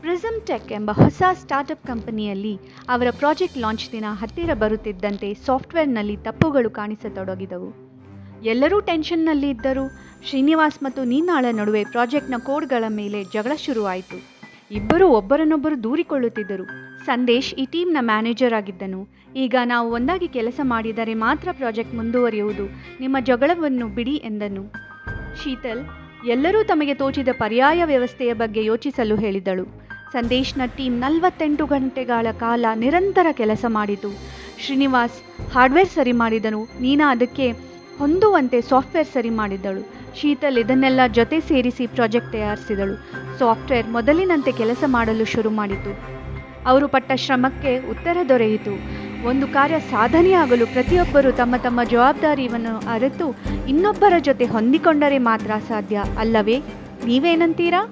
Prism tech ಎಂಬ ಹೊಸ startup ಕಂಪನಿಯಲ್ಲಿ ಅವರ ಪ್ರಾಜೆಕ್ಟ್ ಲಾಂಚ್ ದಿನ ಹತ್ತಿರ ಬರುತ್ತಿದ್ದಂತೆ ಸಾಫ್ಟ್ವೇರ್ನಲ್ಲಿ ತಪ್ಪುಗಳು ಕಾಣಿಸತೊಡಗಿದವು. ಎಲ್ಲರೂ ಟೆನ್ಷನ್ನಲ್ಲಿ ಇದ್ದರು. ಶ್ರೀನಿವಾಸ್ ಮತ್ತು ನೀನಾಳ ನಡುವೆ ಪ್ರಾಜೆಕ್ಟ್ನ ಕೋಡ್ಗಳ ಮೇಲೆ ಜಗಳ ಶುರುವಾಯಿತು. ಇಬ್ಬರೂ ಒಬ್ಬರನ್ನೊಬ್ಬರು ದೂರಿಕೊಳ್ಳುತ್ತಿದ್ದರು. ಸಂದೇಶ್ ಈ ಟೀಮ್ನ ಮ್ಯಾನೇಜರ್ ಆಗಿದ್ದನು. ಈಗ ನಾವು ಒಂದಾಗಿ ಕೆಲಸ ಮಾಡಿದರೆ ಮಾತ್ರ ಪ್ರಾಜೆಕ್ಟ್ ಮುಂದುವರಿಯುವುದು. ನಿಮ್ಮ ಜಗಳವನ್ನು ಬಿಡಿ ಎಂದನು. ಶೀತಲ್ ಎಲ್ಲರೂ ತಮಗೆ ತೋಚಿದ ಪರ್ಯಾಯ ವ್ಯವಸ್ಥೆಯ ಬಗ್ಗೆ ಯೋಚಿಸಲು ಹೇಳಿದಳು. ಸಂದೇಶ್ನ ಟೀಮ್ 48 ಗಂಟೆಗಳ ಕಾಲ ನಿರಂತರ ಕೆಲಸ ಮಾಡಿತು. ಶ್ರೀನಿವಾಸ್ ಹಾರ್ಡ್ವೇರ್ ಸರಿ ಮಾಡಿದನು. ನೀನಾ ಅದಕ್ಕೆ ಹೊಂದುವಂತೆ ಸಾಫ್ಟ್ವೇರ್ ಸರಿ ಮಾಡಿದಳು. ಶೀತಲ್ ಇದನ್ನೆಲ್ಲ ಜೊತೆ ಸೇರಿಸಿ ಪ್ರಾಜೆಕ್ಟ್ ತಯಾರಿಸಿದಳು. ಸಾಫ್ಟ್ವೇರ್ ಮೊದಲಿನಂತೆ ಕೆಲಸ ಮಾಡಲು ಶುರು ಮಾಡಿತು. ಅವರು ಪಟ್ಟ ಶ್ರಮಕ್ಕೆ ಉತ್ತರ ದೊರೆಯಿತು. ಒಂದು ಕಾರ್ಯ ಸಾಧನೆಯಾಗಲು ಪ್ರತಿಯೊಬ್ಬರೂ ತಮ್ಮ ತಮ್ಮ ಜವಾಬ್ದಾರಿಯನ್ನು ಅರಿತು ಇನ್ನೊಬ್ಬರ ಜೊತೆ ಹೊಂದಿಕೊಂಡರೆ ಮಾತ್ರ ಸಾಧ್ಯ, ಅಲ್ಲವೇ? ನೀವೇನಂತೀರಾ?